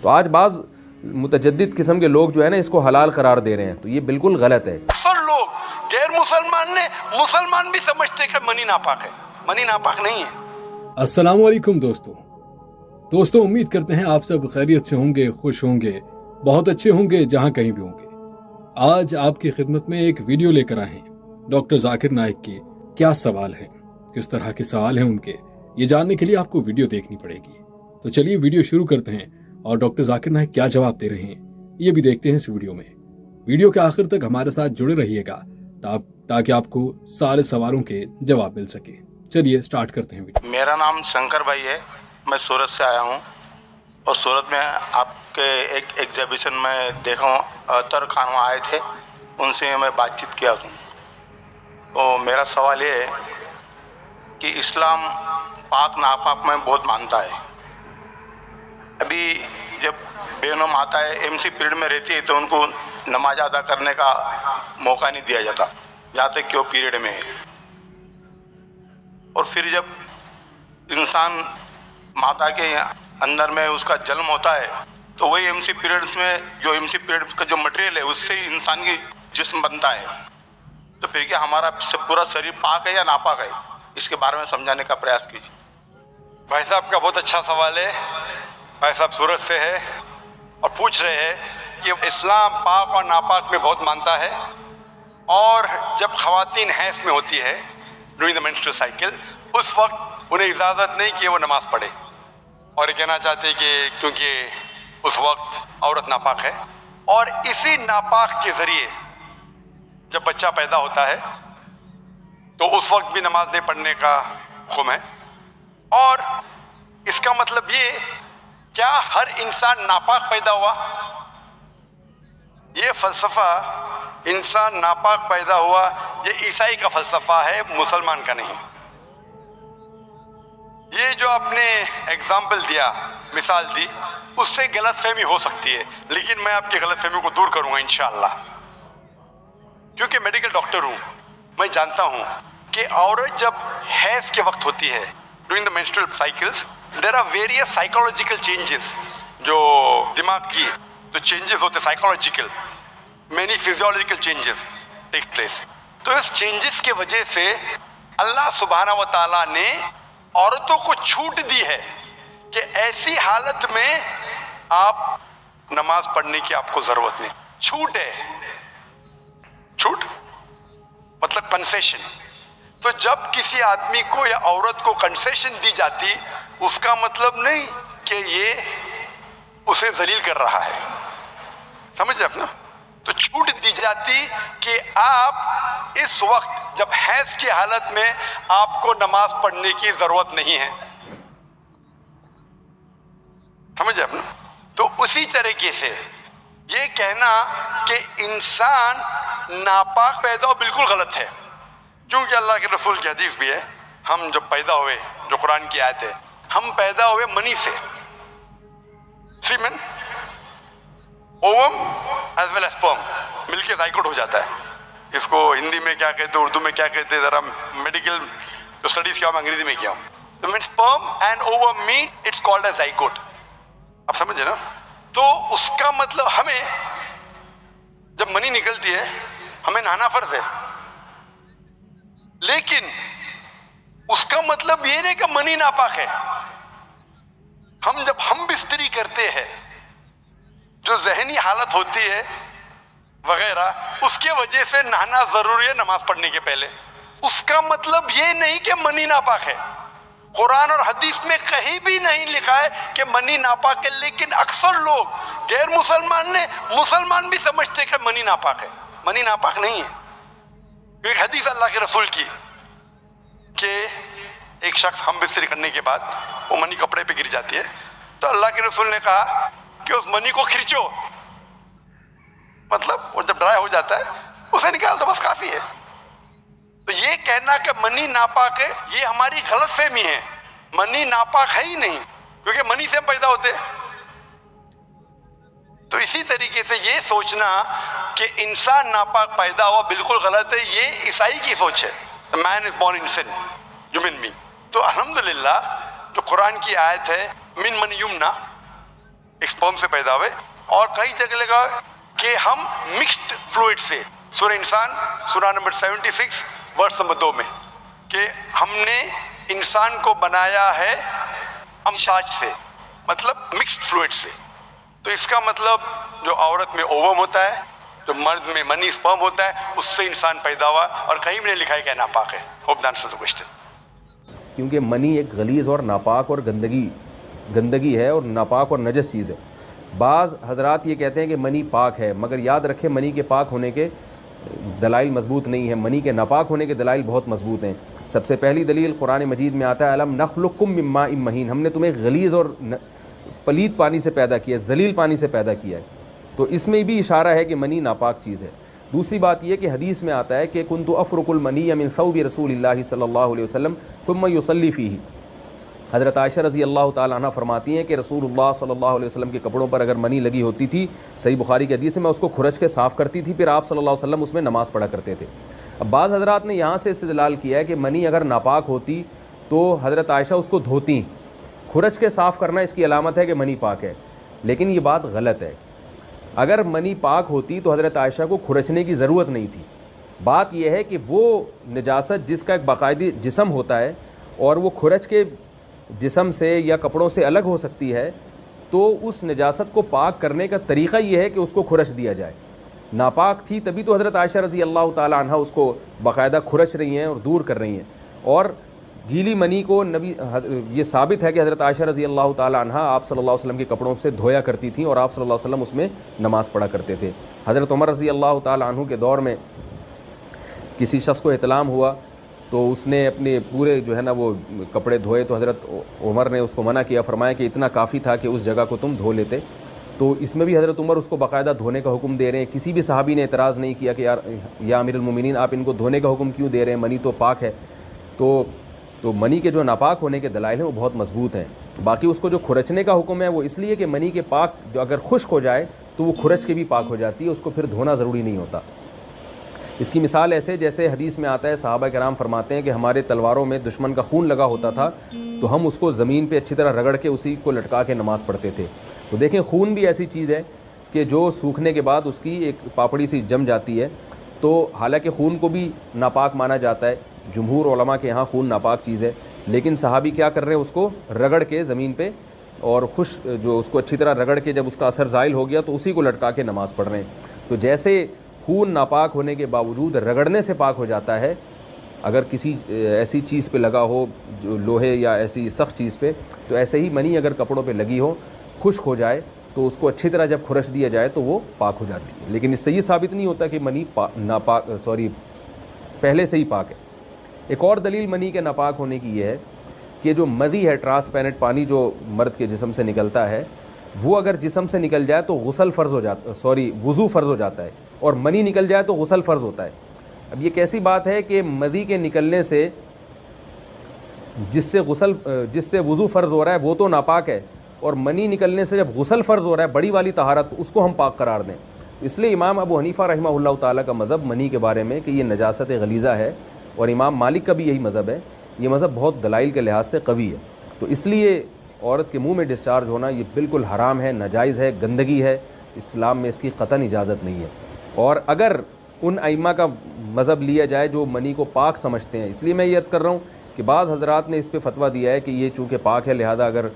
تو آج بعض متجدد قسم کے لوگ جو ہے نا اس کو حلال قرار دے رہے ہیں، تو یہ بالکل غلط ہے۔ اکثر لوگ غیر مسلمان بھی سمجھتے کہ منی ناپاک ہے، منی ناپاک نہیں ہے۔ السلام علیکم دوستوں، امید کرتے ہیں آپ سب خیریت سے ہوں گے، خوش ہوں گے، بہت اچھے ہوں گے جہاں کہیں بھی ہوں گے۔ آج آپ کی خدمت میں ایک ویڈیو لے کر آئے ہیں ڈاکٹر ذاکر نائک کے کیا سوال ہیں، کس طرح کے سوال ہیں ان کے، یہ جاننے کے لیے آپ کو ویڈیو دیکھنی پڑے گی۔ تو چلیے ویڈیو شروع کرتے ہیں اور ڈاکٹر ذاکر نائک کیا جواب دے رہے ہیں یہ بھی دیکھتے ہیں اس ویڈیو میں۔ ویڈیو کے آخر تک ہمارے ساتھ جڑے رہیے گا تاکہ آپ کو سارے سوالوں کے جواب مل سکے۔ چلیے سٹارٹ کرتے ہیں ویڈیو۔ میرا نام شنکر بھائی ہے، میں سورت سے آیا ہوں، اور سورت میں آپ کے ایک ایگزیبیشن میں دیکھا ہوں، اطہر خان وہاں آئے تھے، ان سے میں بات چیت کیا ہوں۔ تو میرا سوال یہ ہے کہ اسلام پاک ناپاک میں بہت مانتا ہے۔ ابھی جب بیگم آتا ہے، ایم سی پیریڈ میں رہتی ہے، تو ان کو نماز ادا کرنے کا موقع نہیں دیا جاتا جہاں تک کہ وہ پیریڈ میں ہے۔ اور پھر جب انسان ماتا کے اندر میں اس کا جنم ہوتا ہے، تو وہی ایم سی پیریڈز میں جو ایم سی پیریڈ کا جو مٹیریل ہے اس سے ہی انسان کی جسم بنتا ہے۔ تو پھر کیا ہمارا پورا شریر پاک ہے یا ناپاک ہے؟ اس کے بارے میں سمجھانے کا پریاس کیجیے۔ بھائی صاحب کا بہت اچھا سوال ہے۔ بھائی صاحب سورت سے ہے اور پوچھ رہے ہیں کہ اسلام پاک اور ناپاک میں بہت مانتا ہے، اور جب خواتین حیض میں ہوتی ہے ڈیورنگ دا مینسٹرل سائیکل، اس وقت انہیں اجازت نہیں کہ وہ نماز پڑھے، اور یہ کہنا چاہتے ہیں کہ کیونکہ اس وقت عورت ناپاک ہے، اور اسی ناپاک کے ذریعے جب بچہ پیدا ہوتا ہے تو اس وقت بھی نماز نہیں پڑھنے کا حکم ہے۔ اور اس کا مطلب یہ، کیا ہر انسان ناپاک پیدا ہوا؟ یہ فلسفہ انسان ناپاک پیدا ہوا یہ عیسائی کا فلسفہ ہے، مسلمان کا نہیں۔ یہ جو آپ نے اگزامپل دیا، مثال دی، اس سے غلط فہمی ہو سکتی ہے، لیکن میں آپ کی غلط فہمی کو دور کروں گا انشاءاللہ۔ کیونکہ میڈیکل ڈاکٹر ہوں، میں جانتا ہوں کہ عورت جب حیض کے وقت ہوتی ہے during the menstrual cycles, there are various psychological changes, جو دماغ کی جو چینجز ہوتے psychological, many physiological changes take place. تو اس چینجز کی وجہ سے اللہ سبحانہ و تعالیٰ نے عورتوں کو چھوٹ دی ہے کہ ایسی حالت میں آپ نماز پڑھنے کی آپ کو ضرورت نہیں۔ چھوٹ ہے، چھوٹ مطلب کنسیشن۔ تو جب کسی آدمی کو یا عورت کو کنسیشن دی جاتی، اس کا مطلب نہیں کہ یہ اسے ذلیل کر رہا ہے، سمجھ رہے آپ نا؟ تو چھوٹ دی جاتی کہ آپ اس وقت جب حیض کی حالت میں آپ کو نماز پڑھنے کی ضرورت نہیں ہے، سمجھ رہے آپ نا؟ تو اسی طریقے سے یہ کہنا کہ انسان ناپاک پیدا ہو بالکل غلط ہے، کیونکہ اللہ کے رسول کی حدیث بھی ہے، ہم جب پیدا ہوئے، جو قرآن کی آیت ہے، ہم پیدا ہوئے منی سے، semen, ovum as well as sperm, مل کے زائگوٹ ہو جاتا ہے۔ اس کو ہندی میں کیا کہتے ہیں، اردو میں کیا کہتے ہیں، ذرا میڈیکل جو اسٹڈیز کیا ہوں میں انگریزی میں کیا ہوں، تو مین sperm and ovum meet, it's called a zygote. آپ سمجھے نا؟ تو اس کا مطلب ہمیں جب منی نکلتی ہے ہمیں نہانا فرض ہے، لیکن اس کا مطلب یہ نہیں کہ منی ناپاک ہے۔ جب ہم بستری کرتے ہیں، جو ذہنی حالت ہوتی ہے وغیرہ، اس کے وجہ سے نہانا ضروری ہے نماز پڑھنے کے پہلے، اس کا مطلب یہ نہیں کہ منی ناپاک ہے۔ قرآن اور حدیث میں کہیں بھی نہیں لکھا ہے کہ منی ناپاک ہے، لیکن اکثر لوگ غیر مسلمان بھی سمجھتے کہ منی ناپاک ہے۔ منی ناپاک نہیں ہے۔ ایک حدیث اللہ کے رسول کی کہ ایک شخص ہم بستری کرنے کے بعد وہ منی کپڑے پہ گر جاتی ہے، تو اللہ کے رسول نے کہا کہ اس منی کو کھرچو، مطلب وہ جب ڈرائی ہو جاتا ہے اسے نکال دو، بس کافی ہے۔ تو یہ کہنا کہ منی ناپاک ہے، یہ ہماری غلط فہمی ہے۔ منی ناپاک ہے ہی نہیں، کیونکہ منی سے ہم پیدا ہوتے ہیں۔ تو اسی طریقے سے یہ سوچنا کہ انسان ناپاک پیدا ہوا بالکل غلط ہے، یہ عیسائی کی سوچ ہے۔ Man is born in sin, human being. تو الحمدللہ جو قرآن کی آیت ہے من یمنا، स्पर्म से पैदा हुए, और कई जगह लगा कि हम मिक्स्ड फ्लूइड से, सूरह इंसान सूरह नंबर 76 वर्स नंबर 2 में, कि हमने इंसान को बनाया है अमशाज से, मतलब मिक्स्ड फ्लूइड से। तो इसका मतलब जो औरत में ओवम होता है, जो मर्द में मनी स्पर्म होता है, उससे इंसान पैदा हुआ, और कहीं भी नहीं लिखा है कि नापाक है। Hope that answers the question. क्योंकि मनी एक गलीज़ और नापाक और गंदगी है और नापाक और नजस चीज़ है। बाज़ हजरात ये कहते हैं कि मनी पाक है, मगर याद रखें मनी के पाक होने के दलाइल मजबूत नहीं है, मनी के नापाक होने के दलाइल बहुत मजबूत हैं। सबसे पहली दलील कुरान मजीद में आता है, अलम नखलुकुम मिन माइन महीन, हमने तुम्हें गलीज़ और पलीद पानी से पैदा किया, जलील पानी से पैदा किया है। तो इसमें भी इशारा है कि मनी नापाक चीज़ है। दूसरी बात यह कि हदीस में आता है कि कुन्तु अफ़रुकुल मनी मिन सौबि रसूलिल्लाहि सल्लल्लाहु अलैहि वसल्लम थुम्मा युसल्ली फ़ीही। हज़रत आयशा रज़ी अल्लाह ताला अन्हा फरमाती हैं कि रसूलुल्लाह सल्लल्लाहु अलैहि वसल्लम के कपड़ों पर अगर मनी लगी होती थी, सही बुखारी की हदीस है, मैं उसको खुरच के साफ़ करती थी, फिर आप सल्लल्लाहु अलैहि वसल्लम उसमें नमाज़ पढ़ा करते थे। अब बाज़ हज़रात ने यहाँ से इस्तेदलाल किया है कि मनी अगर नापाक होती तो हज़रत आयशा उसको धोती, खुरच के साफ़ करना इसकी अलामत है कि मनी पाक है, लेकिन ये बात गलत है। अगर मनी पाक होती तो हज़रत आयशा को खुरचने की ज़रूरत नहीं थी। बात यह है कि वो नजासत जिसका एक बाकायदी जिस्म होता है और वो खुरच के जिस्म से या कपड़ों से अलग हो सकती है, तो उस नजासत को पाक करने का तरीक़ा ये है कि उसको खुरच दिया जाए। नापाक थी तभी तो हज़रत आयशा रज़ी अल्लाह ताला अन्हा उसको बाकायदा खुरच रही हैं और दूर कर रही हैं। और गीली मनी को नबी, ये साबित है कि हज़रत आयशा रज़ी अल्लाह ताला अन्हा आप सल्लल्लाहु अलैहि वसल्लम के कपड़ों से धोया करती थीं और आप सल्लल्लाहु अलैहि वसल्लम उसमें नमाज़ पढ़ा करते थे। हज़रत उमर रज़ी अल्लाह ताला अन्हु के दौर में किसी शख्स को इत्लाम हुआ तो उसने अपने पूरे जो है ना वो कपड़े धोए, तो हज़रत उमर ने उसको मना किया, फरमाया कि इतना काफ़ी था कि उस जगह को तुम धो लेते। तो इसमें भी हज़रत उमर उसको बाकायदा धोने का हुक्म दे रहे हैं। किसी भी सहाबी ने एतराज़ नहीं किया कि यार या अमीरुल मोमिनीन आप इनको धोने का हुक्म क्यों दे रहे हैं, मनी तो पाक है। तो मनी के जो नापाक होने के दलाइल हैं वो बहुत मजबूत हैं। बाकी उसको जो खुरचने का हुक्म है वो इसलिए कि मनी के पाक जो अगर खुश्क हो जाए तो वो खुरच के भी पाक हो जाती है, उसको फिर धोना ज़रूरी नहीं होता। इसकी मिसाल ऐसे जैसे हदीस में आता है, सहाबा किराम फरमाते हैं कि हमारे तलवारों में दुश्मन का खून लगा होता था तो हम उसको ज़मीन पे अच्छी तरह रगड़ के उसी को लटका के नमाज़ पढ़ते थे। तो देखें, खून भी ऐसी चीज़ है कि जो सूखने के बाद उसकी एक पापड़ी सी जम जाती है। तो हालांकि खून को भी नापाक माना जाता है, जमहूर उलमा के यहाँ खून नापाक चीज़ है, लेकिन सहाबी क्या कर रहे हैं, उसको रगड़ के ज़मीन पे और खुश जो उसको अच्छी तरह रगड़ के जब उसका असर ज़ाइल हो गया तो उसी को लटका के नमाज़ पढ़ रहे हैं। तो जैसे खून नापाक होने के बावजूद रगड़ने से पाक हो जाता है, अगर किसी ऐसी चीज़ पे लगा हो जो लोहे या ऐसी सख्त चीज़ पे, तो ऐसे ही मनी अगर कपड़ों पे लगी हो, खुश्क हो जाए तो उसको अच्छी तरह जब खुरच दिया जाए तो वो पाक हो जाती है। लेकिन इससे ये साबित नहीं होता कि मनी पहले से ही पाक है। एक और दलील मनी के नापाक होने की ये है कि जो मदी है, ट्रांसपेरेंट पानी जो मर्द के जिस्म से निकलता है, वो अगर जिस्म से निकल जाए तो वज़ू फ़र्ज़ हो जाता है, और मनी निकल जाए तो गुस्ल फ़र्ज़ होता है। अब ये कैसी बात है कि मदी के निकलने से जिससे वज़ू फ़र्ज़ हो रहा है वो तो नापाक है, और मनी निकलने से जब गुस्ल फ़र्ज़ हो रहा है, बड़ी वाली तहारत, उसको हम पाक करार दें। इसलिए इमाम अबू हनीफ़ा रहमहुल्लाह ताला का मज़हब मनी के बारे में कि ये नजासत गलीज़ा है, और इमाम मालिक का भी यही मज़हब है। ये मज़हब बहुत दलाइल के लिहाज से कवी है। तो इसलिए औरत के मुंह में डिस्चार्ज होना ये बिल्कुल हराम है, नाजायज़ है, गंदगी है। इस्लाम में इसकी क़तन इजाज़त नहीं है। और अगर उन अइम्मा का मज़हब लिया जाए जो मनी को पाक समझते हैं, इसलिए मैं ये अर्ज़ कर रहा हूँ कि बाज़ हज़रात ने इस पर फ़तवा दिया है कि ये चूँकि पाक है, लिहाजा अगर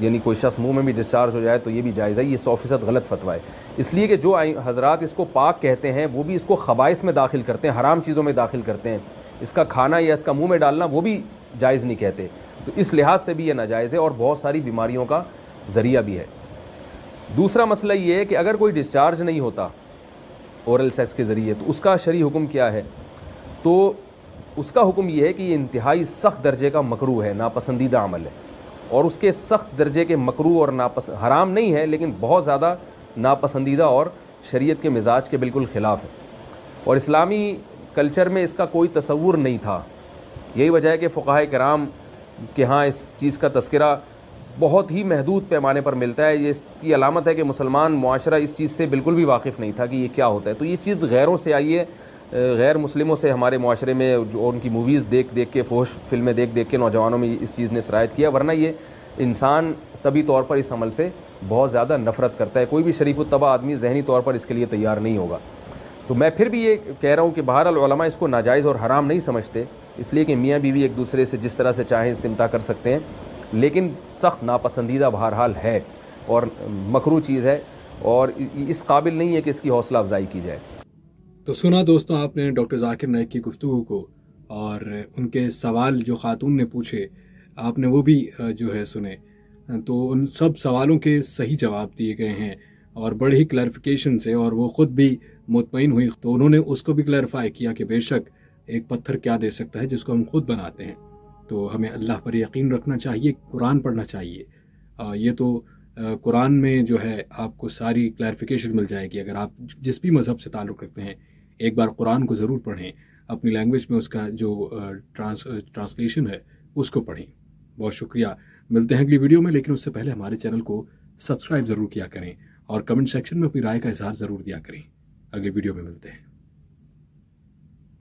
यानी कोई शख्स मुंह में भी डिस्चार्ज हो जाए तो ये भी जायज़ है। ये 100% गलत फ़तवा है। इसलिए कि जो हज़रात इसको पाक कहते हैं वो भी इसको ख़बाइस में दाखिल करते हैं, हराम चीज़ों में दाखिल करते हैं। इसका खाना या इसका मुँह में डालना वो भी जायज़ नहीं कहते। तो इस लिहाज से भी ये नाजायज़ है और बहुत सारी बीमारियों का ज़रिया भी है। दूसरा मसला ये है कि अगर कोई डिस्चार्ज नहीं होता ओरल सेक्स के ज़रिए तो उसका शरई हुक्म क्या है। तो उसका हुक्म ये है कि ये इंतहाई सख्त दर्जे का मकरूह है, नापसंदीदा अमल है, और उसके सख्त दर्जे के मकरूह और हराम नहीं है, लेकिन बहुत ज़्यादा नापसंदीदा और शरीयत के मिजाज के बिल्कुल ख़िलाफ़ है। और इस्लामी कल्चर में इसका कोई तसव्वुर नहीं था। यही वजह है कि फ़ुक़हा किराम के यहाँ इस चीज़ का तज़किरा बहुत ही महदूद पैमाने पर मिलता है। ये इसकी अलामत है कि मुसलमान मुआशरा इस चीज़ से बिल्कुल भी वाकिफ़ नहीं था कि ये क्या होता है। तो ये चीज़ गैरों से आई है, गैर मुस्लिमों से हमारे मुआशरे में जो उनकी मूवीज़ देख देख के, फोश फिल्में देख देख के नौजवानों में इस चीज़ ने सरायत किया, वरना ये इंसान तभी तौर पर इस अमल से बहुत ज़्यादा नफ़रत करता है। कोई भी शरीफ तबा आदमी ज़हनी तौर पर इसके लिए तैयार नहीं होगा। तो मैं फिर भी ये कह रहा हूँ कि बहरहाल उलमा इसको नाजायज़ और हराम नहीं समझते, इसलिए कि मियाँ बीवी एक दूसरे से जिस तरह से चाहें इस्तिमता कर सकते हैं, लेकिन सख्त नापसंदीदा बहरहाल है और मकरूह चीज़ है और इस काबिल नहीं है कि इसकी हौसला अफजाई की जाए। तो सुना दोस्तों आपने डॉक्टर जाकिर नाइक की गुफ्तगू को, और उनके सवाल जो खातून ने पूछे आपने वो भी जो है सुने। तो उन सब सवालों के सही जवाब दिए गए हैं और बड़े ही क्लैरिफिकेशन से, और वो ख़ुद भी मुतमईन हुई। तो उन्होंने उसको भी क्लैरिफाई किया कि बेशक एक पत्थर क्या दे सकता है जिसको हम खुद बनाते हैं। तो हमें अल्लाह पर यकीन रखना चाहिए, कुरान पढ़ना चाहिए। ये तो कुरान में जो है आपको सारी क्लैरिफिकेशन मिल जाएगी। अगर आप जिस भी मज़हब से ताल्लुक़ रखते हैं, एक बार कुरान को ज़रूर पढ़ें, अपनी लैंग्वेज में उसका जो ट्रांसलेशन है उसको पढ़ें। बहुत शुक्रिया, मिलते हैं अगली वीडियो में, लेकिन उससे पहले हमारे चैनल को सब्सक्राइब ज़रूर किया करें और कमेंट सेक्शन में अपनी राय का इजहार ज़रूर दिया करें। अगली वीडियो में मिलते हैं।